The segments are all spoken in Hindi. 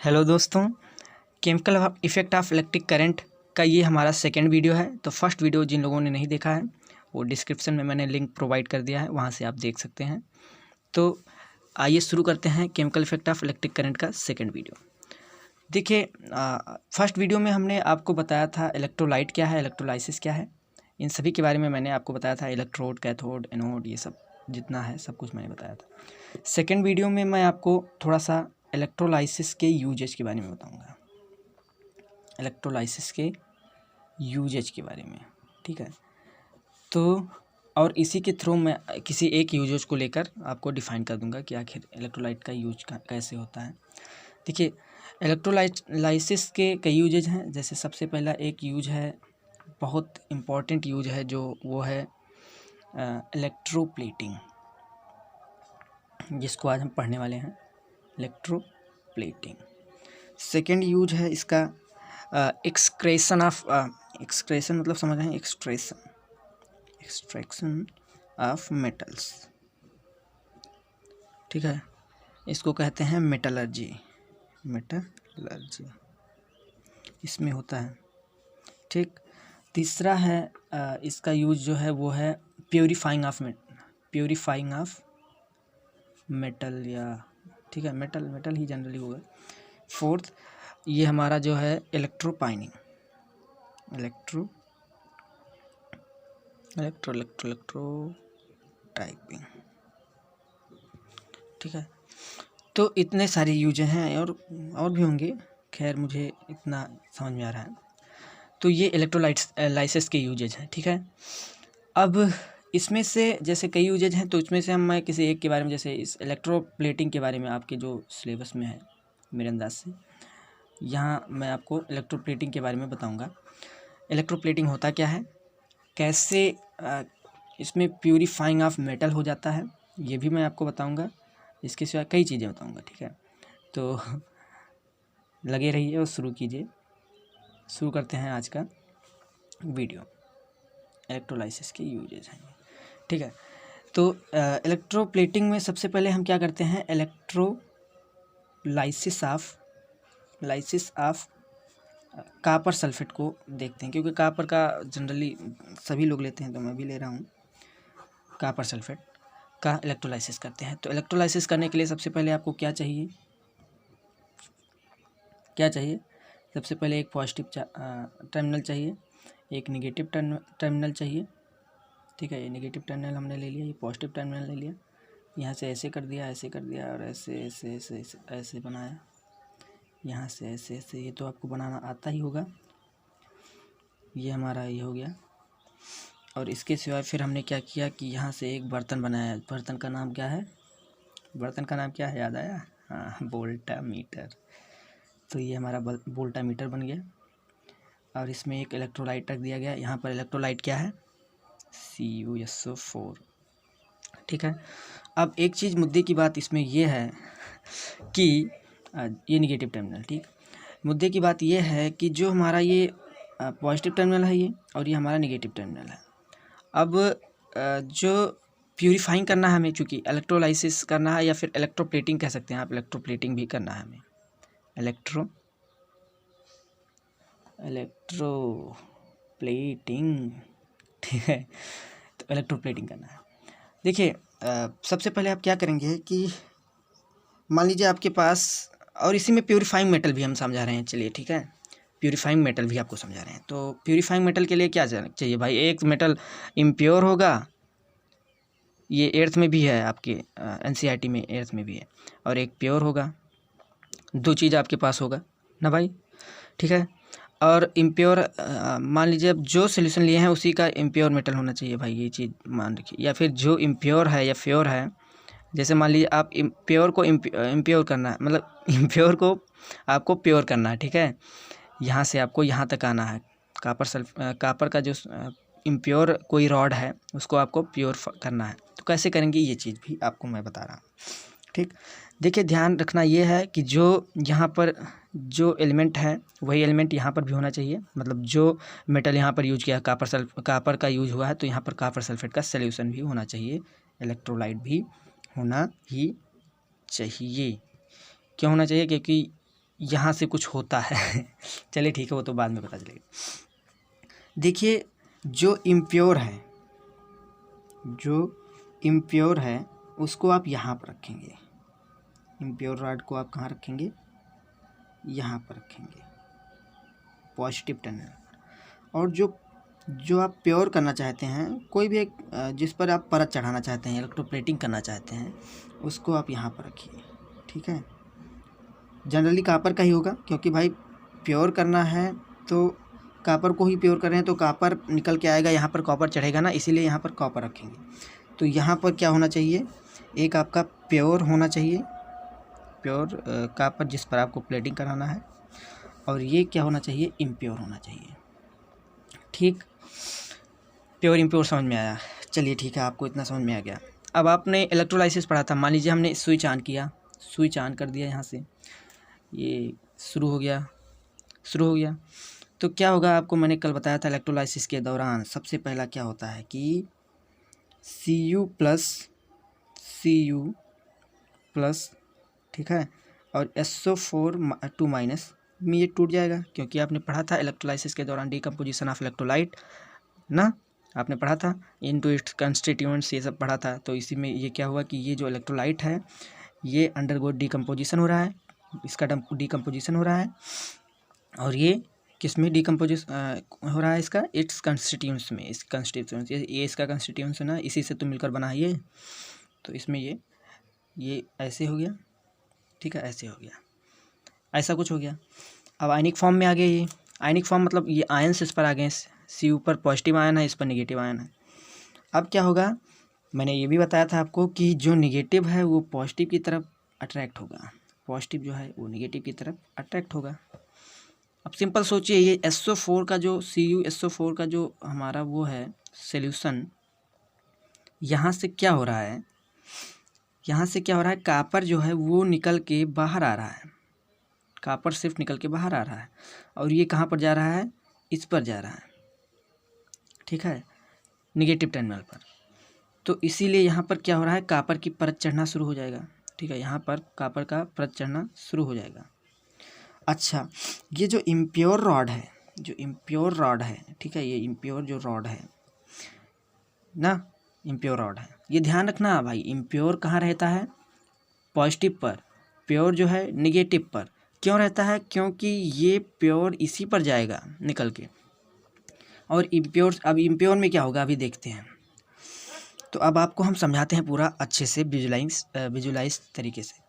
हेलो दोस्तों, chemical effect of electric current का ये हमारा सेकंड वीडियो है। तो फर्स्ट वीडियो जिन लोगों ने नहीं देखा है वो डिस्क्रिप्शन में मैंने लिंक प्रोवाइड कर दिया है, वहाँ से आप देख सकते हैं। तो आइए शुरू करते हैं chemical effect of electric current का सेकंड वीडियो। देखिए, फर्स्ट वीडियो में हमने आपको बताया था इलेक्ट्रोलाइट क्या है, इलेक्ट्रोलाइसिस क्या है, इन सभी के बारे में मैंने आपको बताया था। इलेक्ट्रोड, कैथोड, एनोड, ये सब जितना है सब कुछ मैंने बताया था। सेकेंड वीडियो में मैं आपको थोड़ा सा इलेक्ट्रोलाइसिस के यूजेज के बारे में बताऊंगा, इलेक्ट्रोलाइसिस के यूजेज के बारे में, ठीक है। तो और इसी के थ्रू मैं किसी एक यूजेज को लेकर आपको डिफाइन कर दूंगा कि आखिर इलेक्ट्रोलाइट का यूज कैसे होता है। देखिए, इलेक्ट्रोलाइसिस के कई यूजेज हैं। जैसे सबसे पहला एक यूज है, बहुत इम्पॉर्टेंट यूज है, जो वो है इलेक्ट्रोप्लेटिंग, जिसको आज हम पढ़ने वाले हैं, इलेक्ट्रोप्लेटिंग। सेकेंड यूज है इसका एक्सक्रेशन ऑफ, एक्सक्रेशन मतलब समझ रहे हैं, एक्सट्रैक्शन ऑफ मेटल्स, ठीक है। इसको कहते हैं मेटलर्जी, इसमें होता है, ठीक। तीसरा है इसका यूज जो है वो है प्योरीफाइंग ऑफ मेटल, या ठीक है, मेटल ही जनरली होगा। फोर्थ ये हमारा जो है इलेक्ट्रो टाइपिंग, ठीक है। तो इतने सारे यूज हैं और भी होंगे, खैर मुझे इतना समझ में आ रहा है। तो ये इलेक्ट्रोलाइसिस के यूजेज हैं, ठीक है। अब इसमें से जैसे कई यूजेज हैं, तो इसमें से मैं किसी एक के बारे में, जैसे इस इलेक्ट्रोप्लेटिंग के बारे में आपके जो सिलेबस में है मेरे अंदाज से, यहाँ मैं आपको इलेक्ट्रोप्लेटिंग के बारे में बताऊँगा। इलेक्ट्रोप्लेटिंग होता क्या है, कैसे इसमें प्यूरीफाइंग ऑफ मेटल हो जाता है, ये भी मैं आपको बताऊँगा। इसके सिवा कई चीज़ें बताऊँगा, ठीक है। तो लगे रहिए और शुरू कीजिए। शुरू करते हैं आज का वीडियो। इलेक्ट्रोलाइसिस के यूजेज हैं, ठीक है। तो इलेक्ट्रोप्लेटिंग में सबसे पहले हम क्या करते हैं, इलेक्ट्रोलाइसिस ऑफ कापर सल्फेट को देखते हैं, क्योंकि कापर का जनरली सभी लोग लेते हैं, तो मैं भी ले रहा हूँ। कापर सल्फेट का इलेक्ट्रोलाइसिस करते हैं। तो इलेक्ट्रोलाइसिस करने के लिए सबसे पहले आपको क्या चाहिए, सबसे पहले एक पॉजिटिव टर्मिनल चाहिए, एक नेगेटिव टर्मिनल चाहिए, ठीक है। ये नेगेटिव टर्मिनल हमने ले लिया, ये पॉजिटिव टर्मिनल ले लिया। यहाँ से ऐसे कर दिया, और ऐसे बनाया, यहाँ से ऐसे, ये तो आपको बनाना आता ही होगा। ये हमारा ये हो गया। और इसके सिवाय फिर हमने क्या किया कि यहाँ से एक बर्तन बनाया। बर्तन का नाम क्या है, याद आया? हाँ, वोल्टामीटर। तो ये हमारा वोल्टामीटर बन गया, और इसमें एक इलेक्ट्रोलाइट रख दिया गया। यहाँ पर इलेक्ट्रोलाइट क्या है, CuSO4, ठीक है। अब एक चीज़, मुद्दे की बात इसमें ये है कि ये नेगेटिव टर्मिनल, ठीक। मुद्दे की बात ये है कि जो हमारा ये पॉजिटिव टर्मिनल है, ये और ये हमारा नेगेटिव टर्मिनल है। अब जो प्यूरीफाइंग करना है हमें, चूँकि इलेक्ट्रोलाइसिस करना है, या फिर इलेक्ट्रोप्लेटिंग कह सकते हैं आप, इलेक्ट्रोप्लेटिंग भी करना है हमें, इलेक्ट्रोप्लेटिंग, ठीक है। तो इलेक्ट्रोप्लेटिंग करना है। देखिए, सबसे पहले आप क्या करेंगे कि मान लीजिए आपके पास, और इसी में प्यूरीफाइंग मेटल भी हम समझा रहे हैं, चलिए ठीक है, प्यूरीफाइंग मेटल भी आपको समझा रहे हैं। तो प्यूरीफाइंग मेटल के लिए क्या चाहिए भाई, एक मेटल इम्प्योर होगा, ये एर्थ में भी है आपके NCERT में, एर्थ में भी है, और एक प्योर होगा। दो चीज़ आपके पास होगा ना भाई, ठीक है। और इम्प्योर, मान लीजिए अब जो सोल्यूशन लिए हैं उसी का इम्प्योर मेटल होना चाहिए भाई, ये चीज़ मान रखिए। या फिर जो इम्प्योर है या प्योर है, जैसे मान लीजिए आप प्योर को इम्प्योर करना है, मतलब इम्प्योर को आपको प्योर करना है, ठीक है। यहाँ से आपको यहाँ तक आना है। कापर का जो इम्प्योर कोई रॉड है उसको आपको प्योर करना है। तो कैसे करेंगे, ये चीज़ भी आपको मैं बता रहा हूँ, ठीक। देखिए, ध्यान रखना ये है कि जो यहाँ पर जो एलिमेंट है वही एलिमेंट यहाँ पर भी होना चाहिए। मतलब जो मेटल यहाँ पर यूज किया है, कापर का यूज हुआ है, तो यहाँ पर कापर सल्फेट का सॉल्यूशन भी होना चाहिए, इलेक्ट्रोलाइट भी होना ही चाहिए। क्यों होना चाहिए, क्योंकि यहाँ से कुछ होता है चलिए ठीक है, वो तो बाद में पता चलेगा। देखिए जो इम्प्योर है उसको आप यहाँ पर रखेंगे, इम्प्योर रॉड को आप कहाँ रखेंगे, यहाँ पर रखेंगे पॉजिटिव टर्मिनल। और जो आप प्योर करना चाहते हैं, कोई भी एक जिस पर आप परत चढ़ाना चाहते हैं, इलेक्ट्रोप्लेटिंग करना चाहते हैं, उसको आप यहाँ पर रखिए। ठीक है, जनरली कापर का ही होगा, क्योंकि भाई प्योर करना है तो कापर को ही प्योर कर रहे हैं, तो कापर निकल के आएगा, यहाँ पर कॉपर चढ़ेगा ना, इसीलिए यहाँ पर कॉपर रखेंगे। तो यहाँ पर क्या होना चाहिए, एक आपका प्योर होना चाहिए, प्योर कापर जिस पर आपको प्लेटिंग कराना है, और ये क्या होना चाहिए, इम्प्योर होना चाहिए। ठीक, प्योर इम्प्योर समझ में आया। चलिए ठीक है, आपको इतना समझ में आ गया। अब आपने इलेक्ट्रोलाइसिस पढ़ा था, मान लीजिए हमने स्विच ऑन किया, स्विच ऑन कर दिया, यहाँ से ये शुरू हो गया। तो क्या होगा, आपको मैंने कल बताया था इलेक्ट्रोलाइसिस के दौरान सबसे पहला क्या होता है कि Cu प्लस, ठीक है, और SO4 माइनस में ये टूट जाएगा, क्योंकि आपने पढ़ा था इलेक्ट्रोलाइसिस के दौरान डीकम्पोजिशन ऑफ इलेक्ट्रोलाइट ना, आपने पढ़ा था इनटू इट्स कंस्टिट्यूएंट्स, ये सब पढ़ा था। तो इसी में ये क्या हुआ कि ये जो इलेक्ट्रोलाइट है ये अंडरगो डीकम्पोजिशन हो रहा है, इसका डीकम्पोजिशन हो रहा है, और ये किस में डीकम्पोजिस हो रहा है, इसका इट्स कंस्टिट्यूएंट्स में, इस कंस्टिट्यूएंट्स, ये इसका कंस्टिट्यूएंट्स है ना, इसी से तो मिलकर बना है ये, तो इसमें ये ऐसे हो गया। ठीक है, ऐसे हो गया, ऐसा कुछ हो गया। अब आयनिक फॉर्म में आ गया, ये आयनिक फॉर्म मतलब ये आयन्स इस पर आ गए, Cu पर पॉजिटिव आयन है, इस पर निगेटिव आयन है। अब क्या होगा, मैंने ये भी बताया था आपको कि जो निगेटिव है वो पॉजिटिव की तरफ अट्रैक्ट होगा, पॉजिटिव जो है वो निगेटिव की तरफ अट्रैक्ट होगा। अब सिंपल सोचिए, ये SO4 का जो CuSO4 का जो हमारा वो है सॉल्यूशन, यहाँ से क्या हो रहा है, कापर जो है वो निकल के बाहर आ रहा है, कापर सिर्फ निकल के बाहर आ रहा है, और ये कहाँ पर जा रहा है, इस पर जा रहा है। ठीक है, निगेटिव टर्मिनल पर। तो इसीलिए यहाँ पर क्या हो रहा है, कापर की परत चढ़ना शुरू हो जाएगा। ठीक है, यहाँ पर कापर का परत चढ़ना शुरू हो जाएगा। अच्छा, ये जो इम्प्योर रॉड है, ठीक है, ये इम्प्योर जो रॉड है ना, इम्प्योर रॉड है, ये ध्यान रखना भाई, इम्प्योर कहाँ रहता है, पॉजिटिव पर, प्योर जो है निगेटिव पर। क्यों रहता है, क्योंकि ये प्योर इसी पर जाएगा निकल के, और इम्प्योर, अब इम्प्योर में क्या होगा अभी देखते हैं। तो अब आपको हम समझाते हैं पूरा अच्छे से विजुलाइज तरीके से।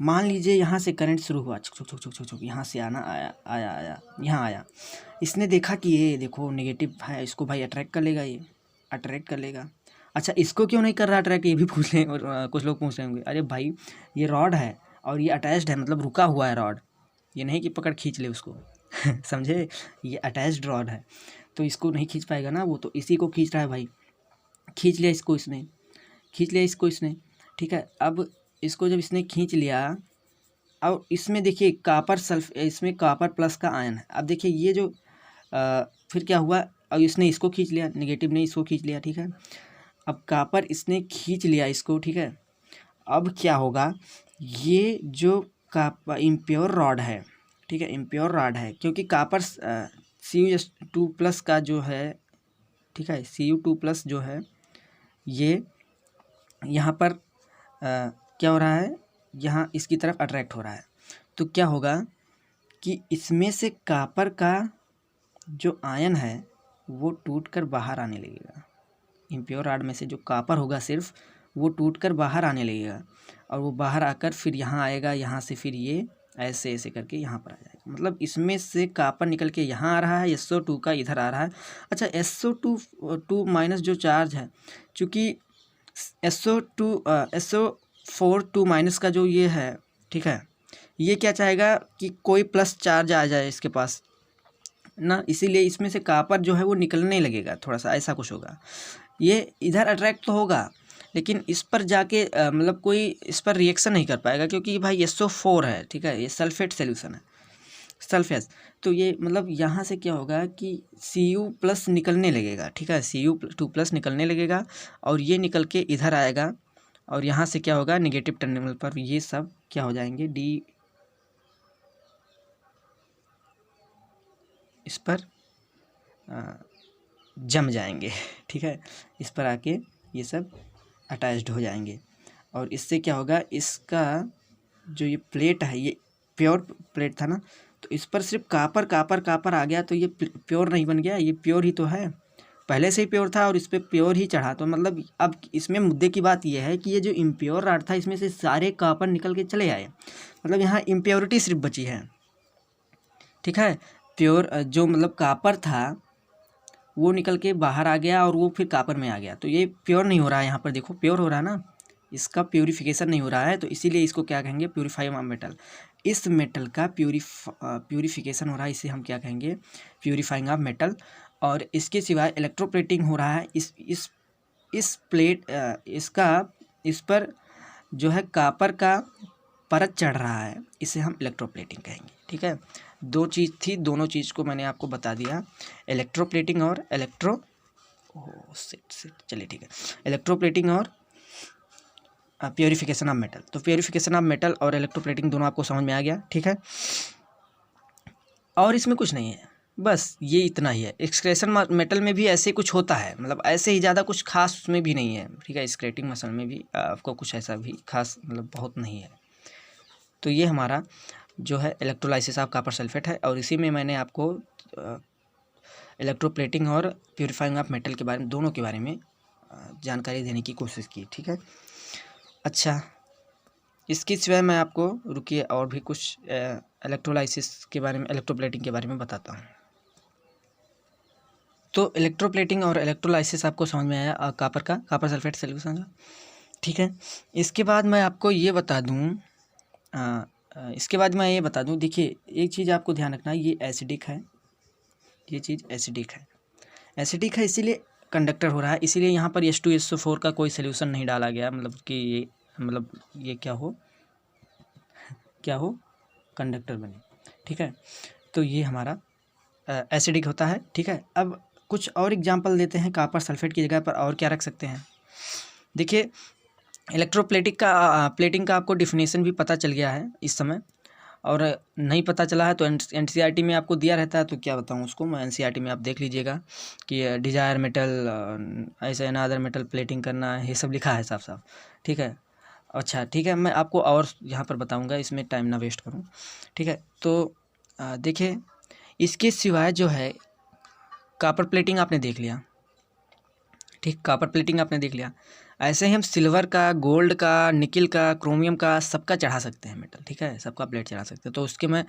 मान लीजिए यहाँ से करंट शुरू हुआ, छुक यहाँ से आना, आया यहाँ आया, इसने देखा कि ये देखो नेगेटिव है, इसको भाई अट्रैक्ट कर लेगा, ये अट्रैक्ट कर लेगा। अच्छा, इसको क्यों नहीं कर रहा अट्रैक्ट, ये भी पूछ लें, और कुछ लोग पूछ रहे होंगे, अरे भाई ये रॉड है और ये अटैच्ड है, मतलब रुका हुआ है रॉड, ये नहीं कि पकड़ खींच ले उसको समझे, ये अटैच्ड रॉड है, तो इसको नहीं खींच पाएगा ना, वो तो इसी को खींच रहा है भाई, खींच लिया इसको इसने। ठीक है, अब इसको जब इसने खींच लिया, अब इसमें देखिए कापर इसमें कापर प्लस का आयन है। अब देखिए ये जो फिर क्या हुआ, अब इसने इसको खींच लिया, नेगेटिव ने इसको खींच लिया। ठीक है, अब कापर इसने खींच लिया इसको। ठीक है, अब क्या होगा, ये जो इम्प्योर रॉड है, ठीक है, इम्प्योर रॉड है, क्योंकि कापर Cu2+ का जो है, ठीक है, Cu2+ जो है ये यहाँ पर क्या हो रहा है, यहाँ इसकी तरफ अट्रैक्ट हो रहा है। तो क्या होगा कि इसमें से कापर का जो आयन है वो टूटकर बाहर आने लगेगा, इम्प्योर रॉड में से जो कापर होगा सिर्फ वो टूटकर बाहर आने लगेगा, और वो बाहर आकर फिर यहाँ आएगा, यहाँ से फिर ये ऐसे ऐसे करके यहाँ पर आ जाएगा। मतलब इसमें से कापर निकल के यहाँ आ रहा है, SO2 का इधर आ रहा है। अच्छा, SO2 जो चार्ज है, चूँकि SO4 का जो ये है, ठीक है, ये क्या चाहेगा कि कोई प्लस चार्ज आ जाए इसके पास ना, इसीलिए इसमें से कापर जो है वो निकलने लगेगा, थोड़ा सा ऐसा कुछ होगा। ये इधर अट्रैक्ट तो होगा, लेकिन इस पर जाके मतलब कोई इस पर रिएक्शन नहीं कर पाएगा, क्योंकि भाई SO4 है, ठीक है, ये सल्फेट सोल्यूशन है, सल्फेस। तो ये मतलब यहाँ से क्या होगा कि Cu+ निकलने लगेगा, ठीक है, Cu2+ निकलने लगेगा, और ये निकल के इधर आएगा, और यहाँ से क्या होगा, नेगेटिव टर्मिनल पर ये सब क्या हो जाएंगे, पर जम जाएंगे, ठीक है, इस पर आके ये सब अटैच्ड हो जाएंगे। और इससे क्या होगा, इसका जो ये प्लेट है, ये प्योर प्लेट था ना, तो इस पर सिर्फ कापर कापर कापर आ गया, तो ये प्योर नहीं बन गया, ये प्योर ही तो है, पहले से ही प्योर था और इस पर प्योर ही चढ़ा। तो मतलब अब इसमें मुद्दे की बात यह है कि ये जो इम्प्योर रॉड था, इसमें से सारे कापर निकल के चले आए, मतलब यहाँ इम्प्योरिटी सिर्फ बची है, ठीक है। प्योर जो मतलब कापर था वो निकल के बाहर आ गया और वो फिर कापर में आ गया, तो ये प्योर नहीं हो रहा है। यहाँ पर देखो प्योर हो रहा है ना, इसका प्यूरिफिकेशन नहीं हो रहा है, तो इसीलिए इसको क्या कहेंगे, प्यूरिफाई ऑफ मेटल। इस मेटल का प्यूरिफिकेशन हो रहा है, इसे हम क्या कहेंगे, प्यूरिफाइंग ऑफ मेटल। और इसके सिवाय इलेक्ट्रोप्लेटिंग हो रहा है, इस प्लेट इसका इस पर जो है कापर का परत चढ़ रहा है, इसे हम इलेक्ट्रोप्लेटिंग कहेंगे, ठीक है। दो चीज़ थी, दोनों चीज़ को मैंने आपको बता दिया, इलेक्ट्रोप्लेटिंग और चलिए ठीक है, इलेक्ट्रोप्लेटिंग और प्योरिफिकेशन ऑफ मेटल। तो प्योरिफिकेशन ऑफ मेटल और इलेक्ट्रोप्लेटिंग दोनों आपको समझ में आ गया, ठीक है। और इसमें कुछ नहीं है, बस ये इतना ही है। एक्सक्रेशन मेटल में भी ऐसे कुछ होता है, मतलब ऐसे ही ज़्यादा कुछ खास उसमें भी नहीं है, ठीक है। स्क्रेटिंग मसल में भी आपको कुछ ऐसा भी खास मतलब बहुत नहीं है। तो ये हमारा जो है इलेक्ट्रोलाइसिस ऑफ कॉपर सल्फेट है, और इसी में मैंने आपको इलेक्ट्रोप्लेटिंग और प्योरीफाइंग ऑफ मेटल के बारे में, दोनों के बारे में जानकारी देने की कोशिश की, ठीक है। अच्छा, इसके सिवाय मैं आपको रुकिए और भी कुछ इलेक्ट्रोलाइसिस के बारे में, इलेक्ट्रोप्लेटिंग के बारे में बताता हूँ। तो इलेक्ट्रोप्लेटिंग और इलेक्ट्रोलाइसिस आपको समझ में आया कॉपर सल्फेट सॉल्यूशन का, ठीक है। इसके बाद मैं आपको ये बता दूँ, देखिए एक चीज़ आपको ध्यान रखना है, ये एसिडिक है, ये चीज़ एसिडिक है, इसीलिए कंडक्टर हो रहा है, इसीलिए यहाँ पर H2SO4 का कोई सोल्यूशन नहीं डाला गया, मतलब कि ये क्या हो कंडक्टर बने, ठीक है। तो ये हमारा एसिडिक होता है, ठीक है। अब कुछ और एग्जांपल देते हैं, कॉपर सल्फेट की जगह पर और क्या रख सकते हैं। देखिए प्लेटिंग का आपको डिफिनेशन भी पता चल गया है इस समय, और नहीं पता चला है तो NCERT में आपको दिया रहता है, तो क्या बताऊँ उसको मैं, NCERT में आप देख लीजिएगा कि डिजायर मेटल ऐसे अनादर मेटल प्लेटिंग करना, ये सब लिखा है साफ साफ, ठीक है। अच्छा ठीक है, मैं आपको और यहाँ पर बताऊँगा, इसमें टाइम ना वेस्ट करूँ, ठीक है। तो देखिए इसके सिवाय जो है कॉपर प्लेटिंग आपने देख लिया, ठीक, कॉपर प्लेटिंग आपने देख लिया। ऐसे ही हम सिल्वर का, गोल्ड का, निकिल का, क्रोमियम का सबका चढ़ा सकते हैं मेटल, ठीक है, सबका प्लेट चढ़ा सकते हैं। तो उसके मैं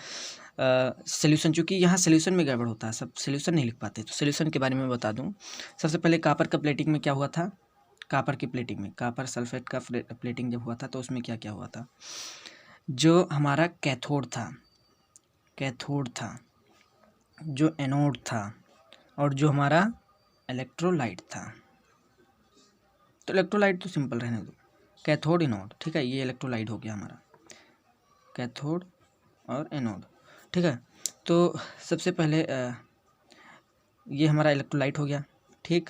सोल्यूशन, चूँकि यहाँ सोल्यूशन में गड़बड़ होता है, सब सोल्यूशन नहीं लिख पाते, तो सोल्यूशन के बारे में बता दूँ। सबसे पहले कॉपर का प्लेटिंग में क्या हुआ था, कॉपर की प्लेटिंग में, कॉपर सल्फेट का प्लेटिंग जब हुआ था तो उसमें क्या क्या हुआ था, जो हमारा कैथोड था, जो एनोड था, और जो हमारा इलेक्ट्रोलाइट था। तो इलेक्ट्रोलाइट तो सिंपल रहने दो, कैथोड एनोड, ठीक है, ये इलेक्ट्रोलाइट हो गया हमारा, कैथोड और एनोड, ठीक है। तो सबसे पहले ये हमारा इलेक्ट्रोलाइट हो गया, ठीक।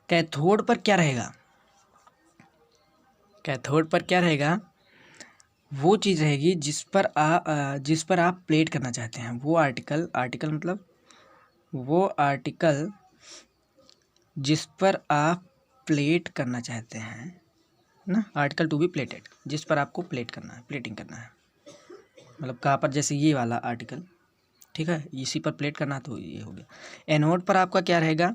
कैथोड पर क्या रहेगा, कैथोड पर क्या रहेगा, वो चीज़ रहेगी जिस पर आप प्लेट करना चाहते हैं, वो आर्टिकल मतलब वो आर्टिकल जिस पर आप प्लेट करना चाहते हैं ना, आर्टिकल टू बी प्लेटेड, जिस पर आपको प्लेटिंग करना है, मतलब कॉपर जैसे ये वाला आर्टिकल, ठीक है, इसी पर प्लेट करना, तो ये हो गया। एनोड पर आपका क्या रहेगा,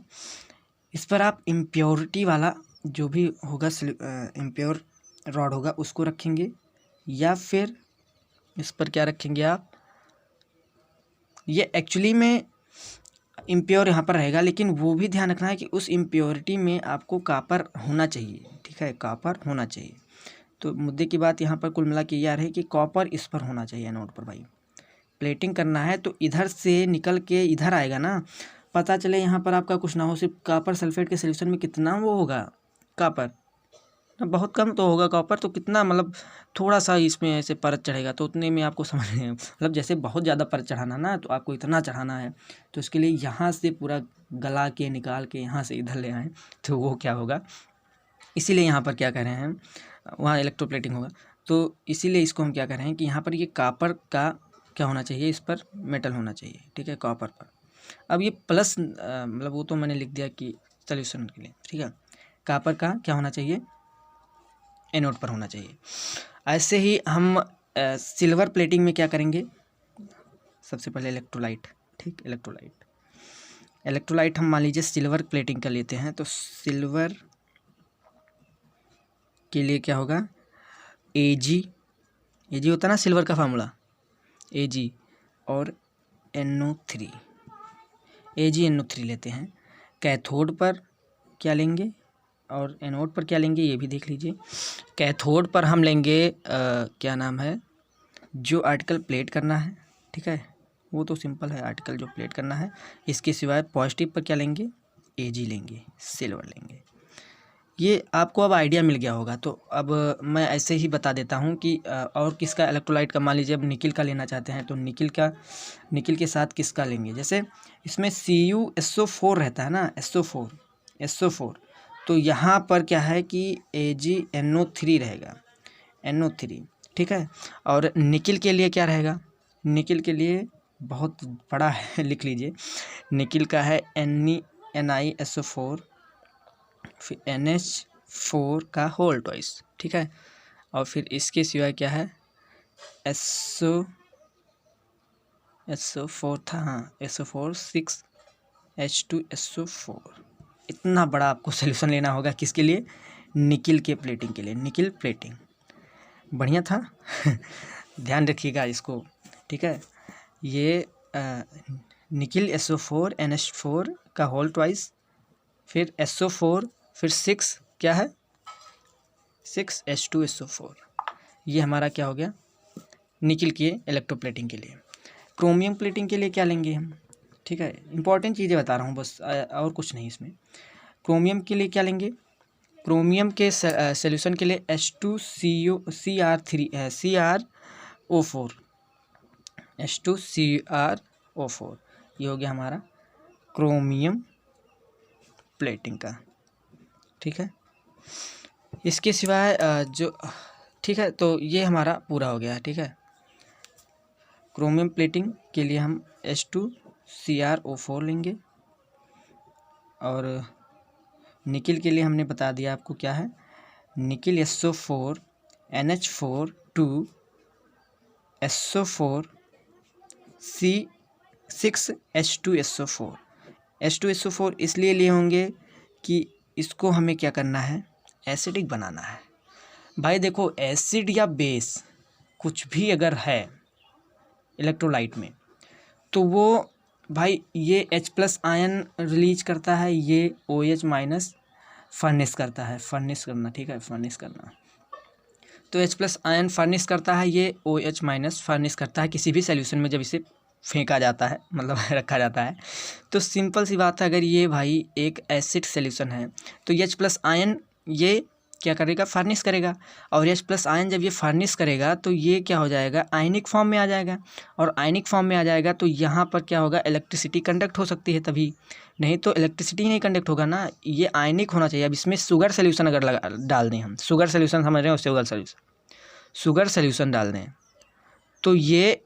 इस पर आप इम्प्योरिटी वाला जो भी होगा, इम्प्योर रॉड होगा उसको रखेंगे, या फिर इस पर क्या रखेंगे आप, ये एक्चुअली में इम्प्योर यहाँ पर रहेगा, लेकिन वो भी ध्यान रखना है कि उस इम्प्योरिटी में आपको कॉपर होना चाहिए, ठीक है, कॉपर होना चाहिए। तो मुद्दे की बात यहाँ पर कुल मिला के यह रही कि कॉपर इस पर होना चाहिए एनोड पर, भाई प्लेटिंग करना है तो इधर से निकल के इधर आएगा ना, पता चले यहाँ पर आपका कुछ ना हो, सिर्फ कॉपर सल्फेट के सोल्यूशन में कितना वो होगा कॉपर, बहुत कम तो होगा कॉपर, तो कितना मतलब थोड़ा सा इसमें ऐसे परत चढ़ेगा, तो उतने में आपको समझ रहे हैं, मतलब जैसे बहुत ज़्यादा परत चढ़ाना ना, तो आपको इतना चढ़ाना है, तो इसके लिए यहाँ से पूरा गला के निकाल के यहाँ से इधर ले आए, तो वो क्या होगा, इसीलिए यहाँ पर क्या कह रहे हैं, वहाँ इलेक्ट्रोप्लेटिंग होगा। तो इसीलिए इसको हम क्या कर रहे हैं कि यहाँ पर ये कॉपर का क्या होना चाहिए, इस पर मेटल होना चाहिए, ठीक है, कॉपर पर। अब ये प्लस मतलब वो तो मैंने लिख दिया कि सोल्यूशन के लिए, ठीक है। कॉपर का क्या होना चाहिए, एनोड पर होना चाहिए। ऐसे ही हम सिल्वर प्लेटिंग में क्या करेंगे, सबसे पहले इलेक्ट्रोलाइट, ठीक, इलेक्ट्रोलाइट हम मान लीजिए सिल्वर प्लेटिंग कर लेते हैं, तो सिल्वर के लिए क्या होगा, Ag होता है ना सिल्वर का फार्मूला, Ag और NO3, AgNO3 लेते हैं। कैथोड पर क्या लेंगे और एनोड पर क्या लेंगे, ये भी देख लीजिए। कैथोड पर हम लेंगे क्या नाम है, जो आर्टिकल प्लेट करना है, ठीक है, वो तो सिंपल है, आर्टिकल जो प्लेट करना है। इसके सिवाय पॉजिटिव पर क्या लेंगे, Ag लेंगे, सिल्वर लेंगे। ये आपको अब आइडिया मिल गया होगा। तो अब मैं ऐसे ही बता देता हूँ कि और किसका इलेक्ट्रोलाइट का, मान लीजिए अब निकिल का लेना चाहते हैं तो निकिल के साथ किसका लेंगे, जैसे इसमें CuSO4 रहता है ना, SO4, तो यहाँ पर क्या है कि AgNO3 रहेगा, NO3, ठीक है। और निकिल के लिए क्या रहेगा, निकिल के लिए बहुत बड़ा है, लिख लीजिए, निकिल का है NiSO4, फिर NH4 का होल ट्वाइस, ठीक है। और फिर इसके सिवाय क्या है, SO4 था, हाँ, SO4 6H2SO4। इतना बड़ा आपको सोल्यूशन लेना होगा, किसके लिए, निकिल के प्लेटिंग के लिए, निकिल प्लेटिंग, बढ़िया था। ध्यान रखिएगा इसको, ठीक है। ये निकिल SO4 NH4 का होल ट्वाइस, फिर SO4, फिर 6 क्या है, 6H2SO4, ये हमारा क्या हो गया, निकिल के इलेक्ट्रोप्लेटिंग के लिए। क्रोमियम प्लेटिंग के लिए क्या लेंगे हम, ठीक है, इंपॉर्टेंट चीज़ें बता रहा हूँ बस, और कुछ नहीं इसमें। क्रोमियम के लिए क्या लेंगे, क्रोमियम के सोल्यूशन के लिए H2CrO4, ये हो गया हमारा क्रोमियम प्लेटिंग का, ठीक है। इसके सिवाय जो, ठीक है, तो ये हमारा पूरा हो गया है, ठीक है। क्रोमियम प्लेटिंग के लिए हम H2CrO4 लेंगे, और निकिल के लिए हमने बता दिया आपको क्या है, nickel SO4 NH4 2SO4 6H2SO4। H2SO4 इसलिए लिए होंगे कि इसको हमें क्या करना है, एसिडिक बनाना है। भाई देखो, एसिड या बेस कुछ भी अगर है इलेक्ट्रोलाइट में, तो वो भाई ये H+ आयन रिलीज करता है, ये OH- फर्नेस करता है, फर्नेस करना, ठीक है, फर्नेस करना। तो H+ आयन फर्नेस करता है, ये OH- फर्नेस करता है किसी भी सॉल्यूशन में जब इसे फेंका जाता है, मतलब रखा जाता है। तो सिंपल सी बात है, अगर ये भाई एक एसिड सॉल्यूशन है तो H+ आयन ये क्या करेगा, फर्नेस करेगा, और H+ आयन जब ये फर्नेस करेगा तो ये क्या हो जाएगा, आयनिक फॉर्म में आ जाएगा, और आयनिक फॉर्म में आ जाएगा तो यहाँ पर क्या होगा, इलेक्ट्रिसिटी कंडक्ट हो सकती है तभी, नहीं तो इलेक्ट्रिसिटी नहीं कंडक्ट होगा ना, ये आयनिक होना चाहिए। अब इसमें शुगर सोल्यूशन अगर डाल दें हम, शुगर सोल्यूशन समझ रहे हो, शुगर सोल्यूशन डाल दें तो ये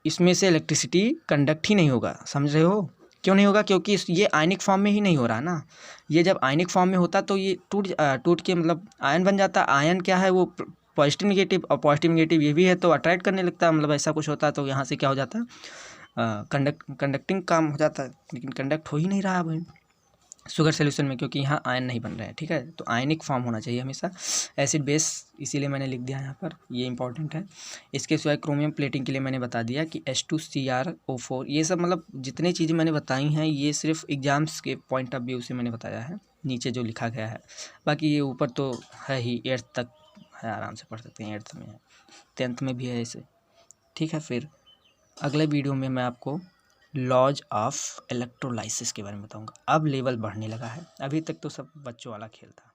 इसमें से इलेक्ट्रिसिटी कंडक्ट ही नहीं होगा, समझ रहे हो, क्यों नहीं होगा, क्योंकि ये आयनिक फॉर्म में ही नहीं हो रहा ना। ये जब आयनिक फॉर्म में होता तो ये टूट के मतलब आयन बन जाता। आयन क्या है, वो पॉजिटिव निगेटिव, और पॉजिटिव निगेटिव ये भी है तो अट्रैक्ट करने लगता है, मतलब ऐसा कुछ होता है। तो यहाँ से क्या हो जाता है, कंडक्टिंग काम हो जाता है, लेकिन कंडक्ट हो ही नहीं रहा है भाई शुगर सोल्यूशन में, क्योंकि यहाँ आयन नहीं बन रहे हैं, ठीक है। तो आयनिक फॉर्म होना चाहिए हमेशा, एसिड बेस, इसीलिए मैंने लिख दिया यहाँ पर, ये इंपॉर्टेंट है। इसके सिवाय क्रोमियम प्लेटिंग के लिए मैंने बता दिया कि H2CrO4, ये सब मतलब जितनी चीज़ें मैंने बताई हैं ये सिर्फ एग्जाम्स के पॉइंट ऑफ व्यू से मैंने बताया है, नीचे जो लिखा गया है। बाकी ये ऊपर तो है ही, 8th तक है, आराम से पढ़ सकते हैं, 8th में है, 10th में भी है ऐसे, ठीक है। फिर अगले वीडियो में मैं आपको लॉज ऑफ इलेक्ट्रोलाइसिस के बारे में बताऊंगा। अब लेवल बढ़ने लगा है, अभी तक तो सब बच्चों वाला खेल था।